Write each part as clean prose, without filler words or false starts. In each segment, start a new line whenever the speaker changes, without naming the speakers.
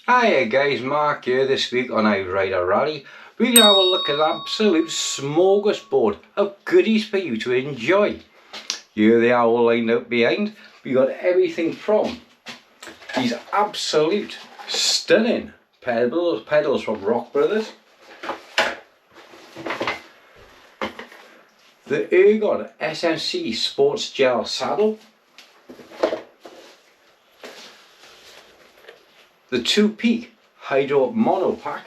Hiya guys, Mark here. This week on I Ride a Rally, we're going to have a look at an absolute smorgasbord of goodies for you to enjoy. Here they are all lined up behind. We got everything from these absolute stunning pedals from Rock Brothers, the Ergon SMC Sports Gel Saddle, the 2-peak Hydro Mono Pack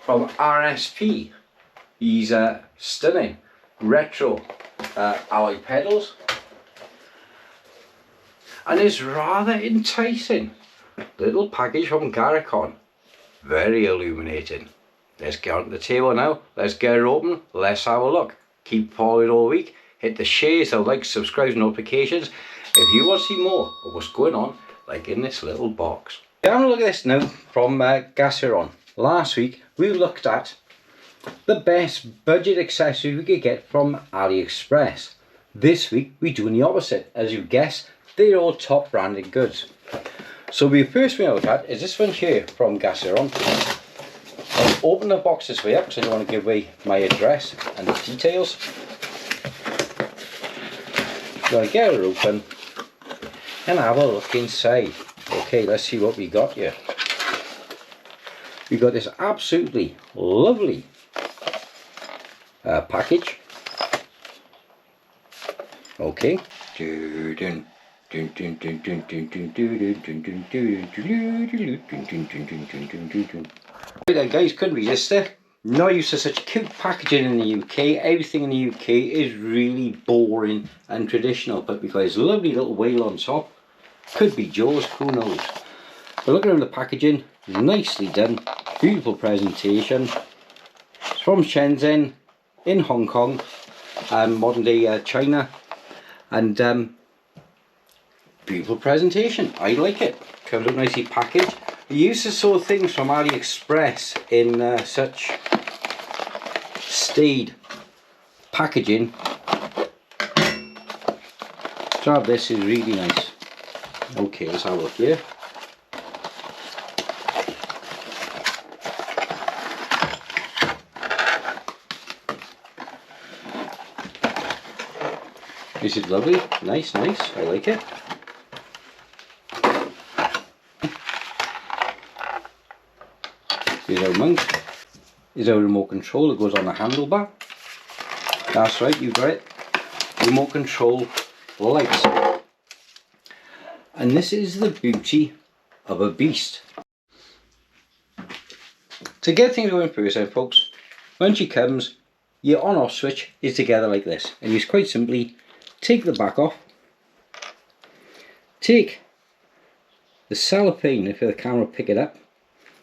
from RSP. These stunning retro alloy pedals, and this rather enticing little package from Gaciron. Very illuminating. Let's get onto the table now. Let's get it open. Let's have a look. Keep following all week. Hit the shares, the likes, subscribes, notifications. If you want to see more of what's going on, like in this little box. Have a look at this now from Gaciron. Last week we looked at the best budget accessories we could get from AliExpress. This week we're doing the opposite. As you guess, they're all top branded goods. So the first thing I look at is this one here from Gaciron. I'll open the box this way up because I don't want to give away my address and the details. So I get it open and have a look inside. Okay, let's see what we got here. We got this absolutely lovely package. Okay. Right then guys, couldn't resist it. Not used to such cute packaging in the UK. Everything in the UK is really boring and traditional, but because lovely little whale on top, could be Jaws, who knows. But look at the packaging, nicely done, beautiful presentation. It's from Shenzhen in Hong Kong, modern day China, and beautiful presentation. I like it. Comes out nicely packaged. I used to saw things from AliExpress in such staid packaging. So this is really nice. Okay, let's have a look here. This is lovely, nice, I like it. Here's our mount. Here's our remote control that goes on the handlebar. That's right, you got it. Remote control lights. And this is the beauty of a beast. To get things going first then folks, when she comes, your on off switch is together like this. And you just quite simply take the back off, take the cellophane, if the camera pick it up,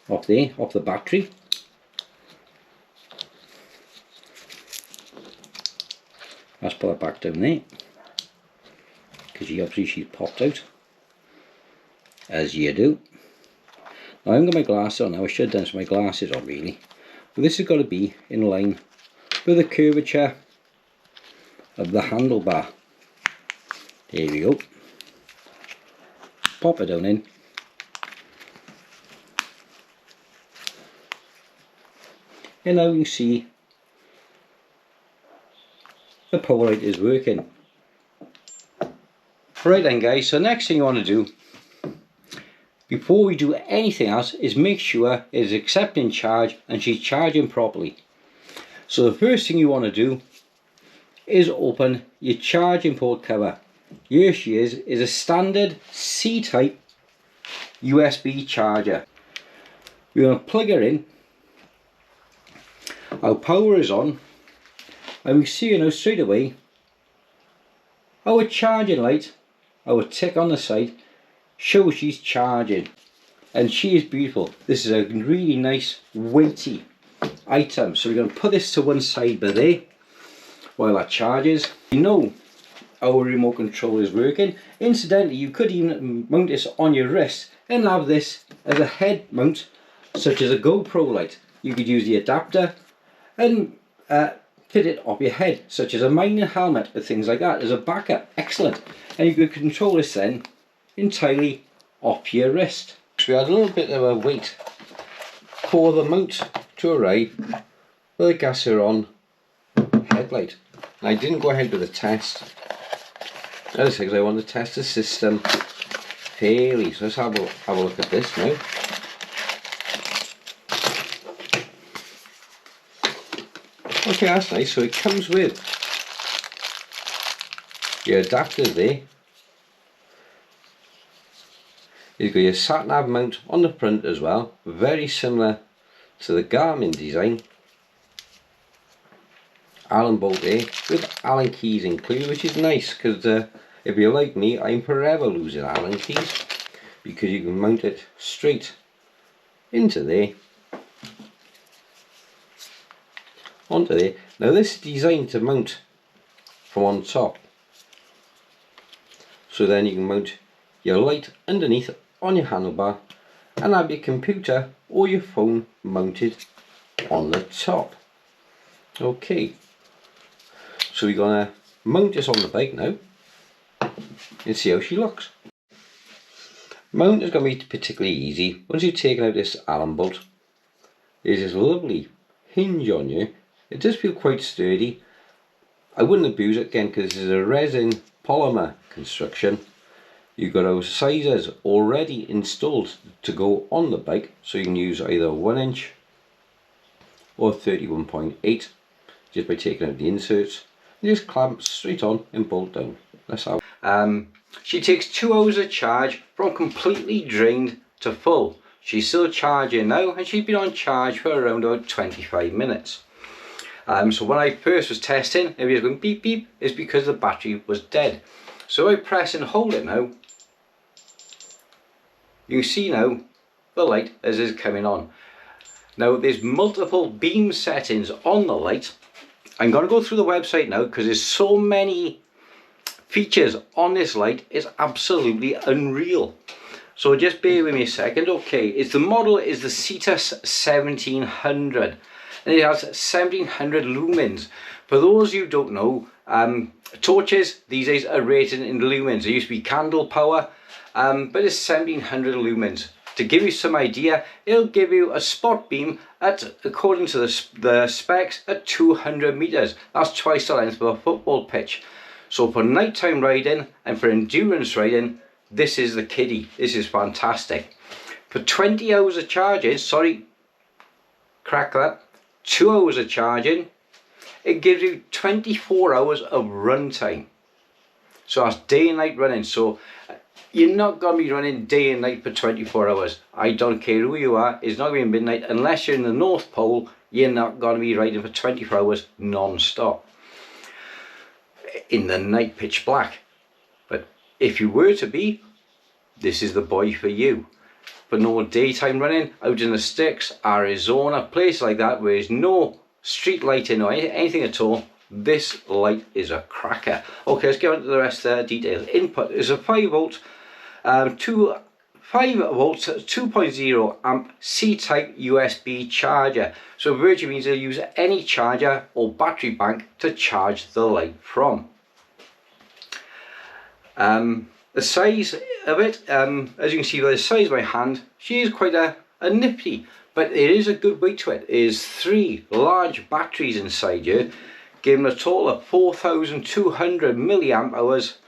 off there, off the battery. Let's put it back down there, because she's popped out, as you do. Now I haven't got my glasses on now. I should have done some of my glasses on really, but this has got to be in line with the curvature of the handlebar. There we go. Pop it down in. And now you can see the power light is working. Right then guys, so next thing you want to do before we do anything else is make sure it's accepting charge and she's charging properly. So the first thing you want to do is open your charging port cover. Here she is a standard C-type USB charger. We're going to plug her in. Our power is on, and we see now straight away our charging light, our tick on the side, shows she's charging, and she is beautiful. This is a really nice weighty item, so we're going to put this to one side by there while that charges. You know our remote control is working. Incidentally, you could even mount this on your wrist and have this as a head mount, such as a GoPro light. You could use the adapter and fit it off your head, such as a mining helmet or things like that as a backup. Excellent. And you could control this then entirely off your wrist. we had a little bit of a wait for the mount to arrive with a Gaciron headlight. And I didn't go ahead with the test, as I said, because I want to test the system fairly. So let's have a look at this now. Okay, that's nice. So it comes with your adapters there. You've got your sat-nav mount on the front as well, very similar to the Garmin design. Allen bolt there with Allen keys included, which is nice because if you're like me, I'm forever losing Allen keys, because you can mount it straight into there, onto there. Now this is designed to mount from on top, so then you can mount your light underneath on your handlebar and have your computer or your phone mounted on the top. Okay, so we're gonna mount this on the bike now and see how she looks. Mount is going to be particularly easy. Once you've taken out this Allen bolt, there's this lovely hinge on you. It does feel quite sturdy. I wouldn't abuse it again because this is a resin polymer construction. You've got our sizers already installed to go on the bike, so you can use either 1 inch or 31.8 just by taking out the inserts. You just clamp straight on and bolt down. That's how. She takes 2 hours of charge from completely drained to full. She's still charging now, and she's been on charge for around about 25 minutes. So when I first was testing, it was going beep beep, is because the battery was dead. So I press and hold it now. You see now the light as is coming on. Now there's multiple beam settings on the light. I'm going to go through the website now because there's so many features on this light, it's absolutely unreal. So just bear with me a second. Okay, the model is the Cetus 1700 and it has 1700 lumens. For those who don't know, torches these days are rated in lumens. It used to be candle power, but it's 1700 lumens. To give you some idea, it'll give you a spot beam at, according to the specs, at 200 meters. That's twice the length of a football pitch. So for nighttime riding and for endurance riding, this is the kiddie. This is fantastic. For 20 hours of charging, sorry, crack that, 2 hours of charging, it gives you 24 hours of run time. So that's day and night running. So you're not going to be running day and night for 24 hours. I don't care who you are, it's not going to be midnight. Unless you're in the North Pole, you're not going to be riding for 24 hours non-stop in the night pitch black. But if you were to be, this is the boy for you. For no daytime running out in the sticks, Arizona, place like that where there's no street lighting or anything at all, this light is a cracker. Okay, let's get on to the rest of the details. Input is a 5 volt 2.0 amp C-type USB charger. So virtually means they'll use any charger or battery bank to charge the light from. The size of it, as you can see by the size of my hand, she is quite a nifty, but there is a good weight to it. There is 3 large batteries inside here, giving a total of 4,200 milliamp hours.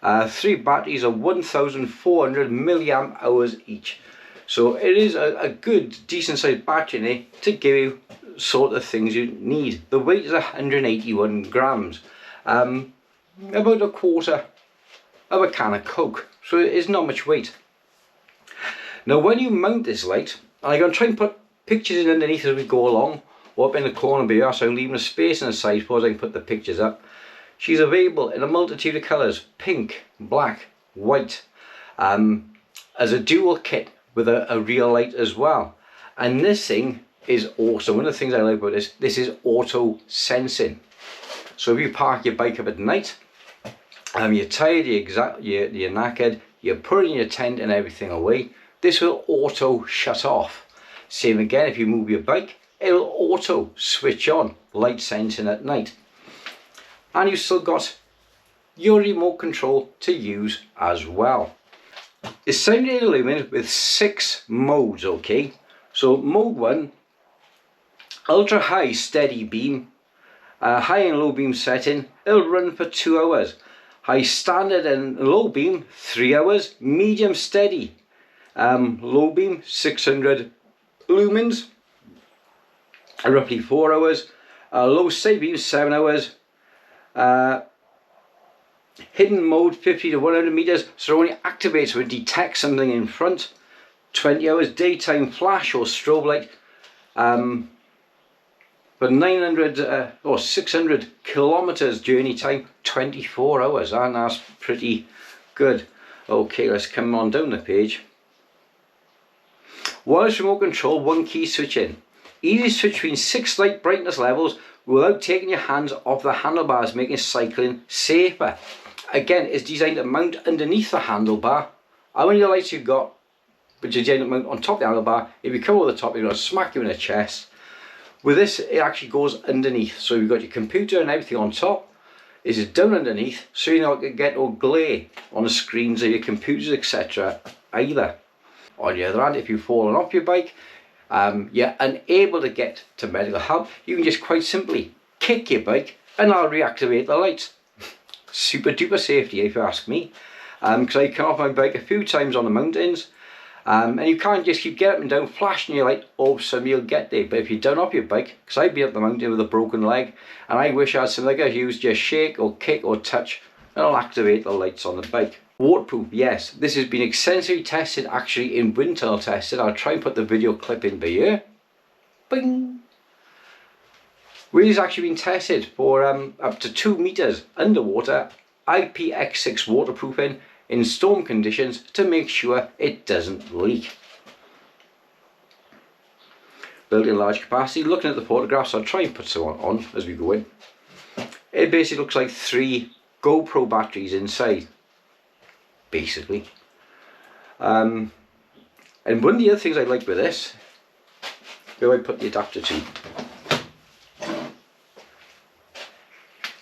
3 batteries of 1,400 milliamp hours each. So it is a good, decent sized battery in there to give you sort of things you need. The weight is 181 grams, about a quarter of a can of Coke. So it is not much weight. Now when you mount this light, and I'm going to try and put pictures in underneath as we go along, or up in the corner below, so I'm leaving a space in the side so I can put the pictures up. She's available in a multitude of colours, pink, black, white, as a dual kit with a real light as well. And this thing is awesome. One of the things I like about this is auto sensing. So if you park your bike up at night, you're tired, you're knackered, you're putting your tent and everything away, this will auto shut off. Same again, if you move your bike, it'll auto switch on, light sensing at night. And you've still got your remote control to use as well. It's 78 lumens with 6 modes, okay? So mode 1, ultra high steady beam, high and low beam setting, it'll run for 2 hours. High standard and low beam 3 hours, medium steady, low beam 600 lumens, roughly 4 hours, low steady beam 7 hours, hidden mode 50 to 100 meters, so it only activates when it detects something in front. 20 hours daytime flash or strobe light, for 900 or 600 kilometers journey time, 24 hours, and that's pretty good. Okay, let's come on down the page. Wireless remote control, 1 key switch in. Easy switch between 6 light brightness levels without taking your hands off the handlebars, making cycling safer. Again, it's designed to mount underneath the handlebar. How many lights you've got, but you're designed to mount on top of the handlebar. If you come over the top, you're going to smack you in the chest. With this, it actually goes underneath. So you've got your computer and everything on top. This is down underneath, so you don't get no glare on the screens of your computers, etc. either. On the other hand, if you've fallen off your bike, you're unable to get to medical help, you can just quite simply kick your bike and I'll reactivate the lights. Super duper safety, if you ask me, because I come off my bike a few times on the mountains, and you can't just keep getting up and down flashing your light, all of a sudden you'll get there. But if you're down off your bike, because I'd be up the mountain with a broken leg and I wish I had something I could use, just shake or kick or touch and I'll activate the lights on the bike. Waterproof, yes, this has been extensively tested, actually in wind tunnel tested. I'll try and put the video clip in by here. Bing! Where it's actually been tested for up to 2 meters underwater, IPX6 waterproofing in storm conditions to make sure it doesn't leak. Built in large capacity. Looking at the photographs, I'll try and put some on as we go in. It basically looks like 3 GoPro batteries inside, basically. And one of the other things I like with this, where I put the adapter to,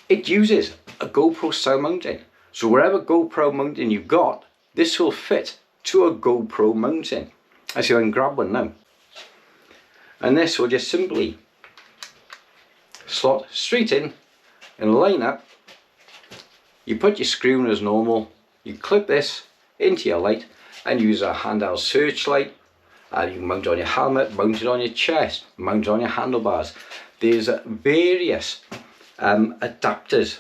it uses a GoPro style mounting. So wherever GoPro mounting you've got, this will fit to a GoPro mounting. I see I can grab one now. And this will just simply slot straight in and line up. You put your screw in as normal, you clip this into your light and use a handheld searchlight. You can mount it on your helmet, mount it on your chest, mount it on your handlebars. There's various adapters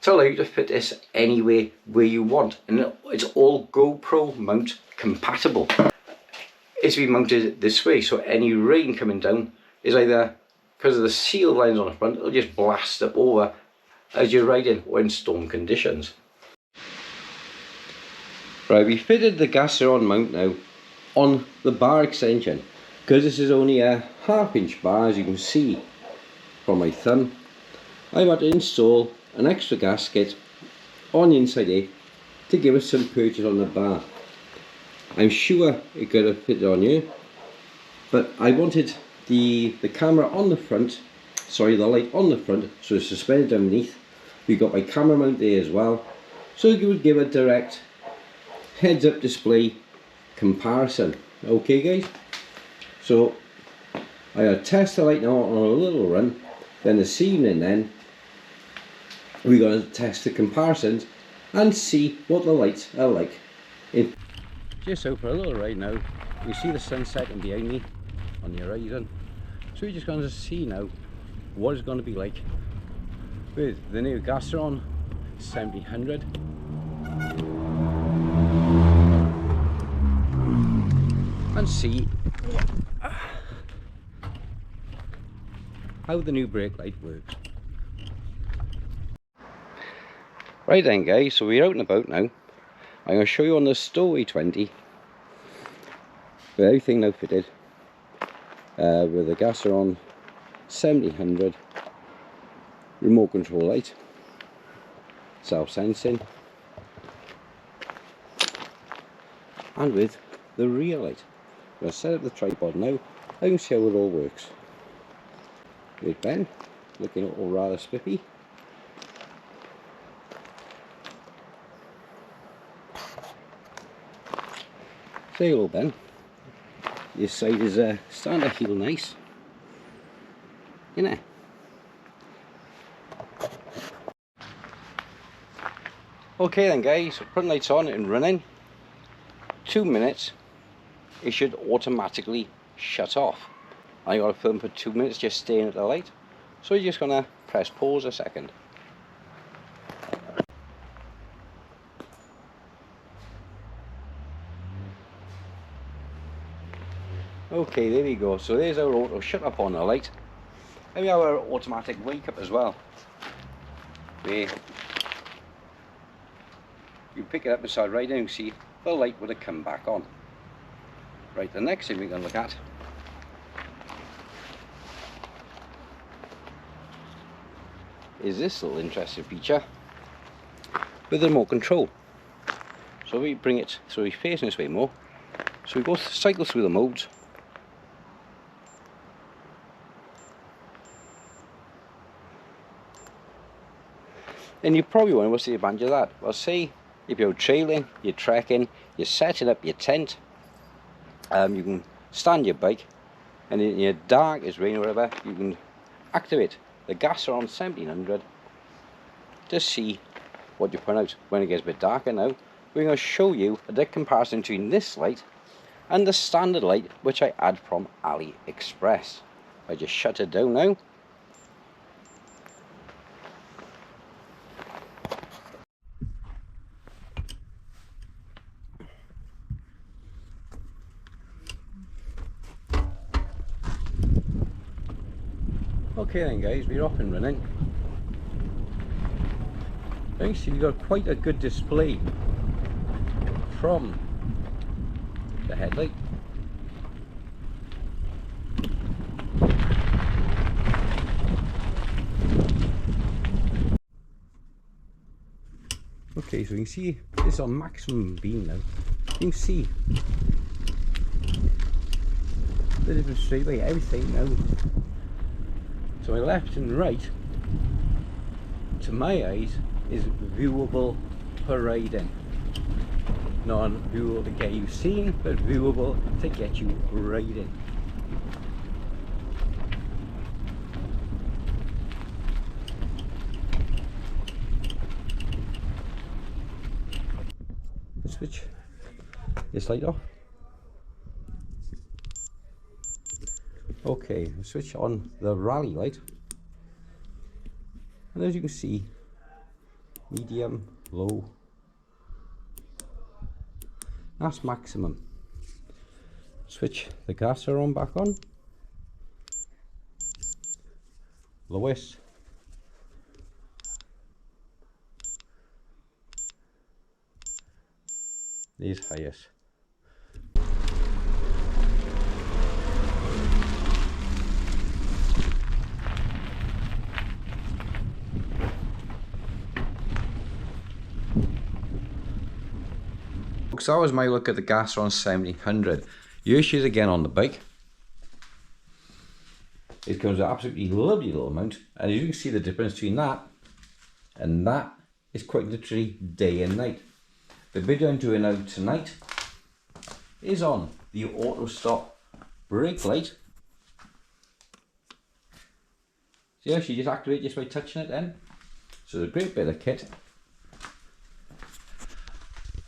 to allow you to fit this anywhere where you want, and it's all GoPro mount compatible. It's been mounted this way, so any rain coming down is either, because of the seal lines on the front, it'll just blast up over as you're riding or in storm conditions. Right, we fitted the Gaciron mount now on the bar extension, because this is only a 1/2 inch bar, as you can see from my thumb. I've had to install an extra gasket on the inside here to give us some purchase on the bar. I'm sure it could have fitted on here, but I wanted the camera on the front, sorry, the light on the front, so it's suspended underneath. We got my camera mount there as well, so it would give a direct heads up display comparison. Okay guys, so I'll test the light now on a little run, then this evening then we're going to test the comparisons and see what the lights are like. Just out for a little ride now. You see the sun setting behind me on the horizon, so we're just going to see now what it's going to be like with the new Gaciron 7000 and see how the new brake light works. Right then guys, so we're out and about now. I'm going to show you on the Stowaway 20 with everything now fitted, with the Gaciron 7000 remote control light, self-sensing, and with the rear light. I'm going to set up the tripod now. I can see how it all works. There's Ben, looking all rather spiffy. There you go, Ben. This side is starting to heal nice. You know. Okay then guys, putting lights on and running. 2 minutes, it should automatically shut off. I got to film for 2 minutes just staying at the light. So you're just gonna press pause a second. Okay, there we go. So there's our auto shut up on the light. And we have our automatic wake up as well. There. You pick it up beside right now, you see the light would have come back on. Right, the next thing we're going to look at is this little interesting feature with the remote control. So we bring it, so we're facing this way more. So we go cycle through the modes. And you probably wonder what's the advantage of that. Well, say if you're trailing, you're trekking, you're setting up your tent, you can stand your bike, and in your darkest rain or whatever, you can activate the Gaciron 1700 to see what you put out. When it gets a bit darker now, we're going to show you the comparison between this light and the standard light which I add from AliExpress. I just shut it down now. Okay then guys, we're off and running. You see we've got quite a good display from the headlight. Okay, so you can see this on maximum beam now. You can see the different straight by everything now. So my left and right, to my eyes, is viewable for riding. Not viewable to get you seen, but viewable to get you riding. Switch this light off. Okay, switch on the Raleigh light, and as you can see, medium, low, that's maximum. Switch the Gaciron back on, lowest, these highest. So that was my look at the Gaciron 1700. Here she is again on the bike. It comes with an absolutely lovely little mount, and as you can see the difference between that and that is quite literally day and night. The video I'm doing now tonight is on the auto stop brake light. See how she just activates just by touching it then? So it's a great bit of kit.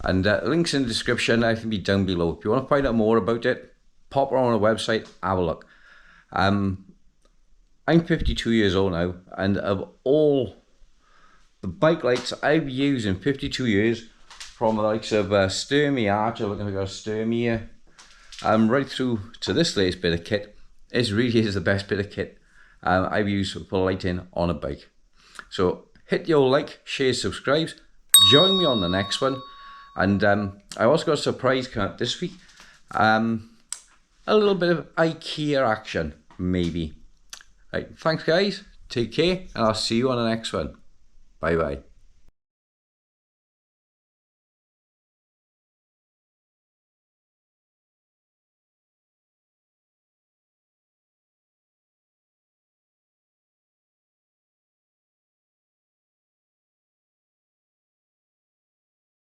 And links in the description, I can be down below. If you want to find out more about it, pop around on the website, have a look. I'm 52 years old now, and of all the bike lights I've used in 52 years, from the likes of Sturmy Archer, looking like a Sturmy here, right through to this latest bit of kit, it really is the best bit of kit I've used for lighting on a bike. So hit your like, share, subscribe, join me on the next one. And I also got a surprise coming up this week. A little bit of IKEA action, maybe. Right, thanks guys, take care, and I'll see you on the next one. Bye bye.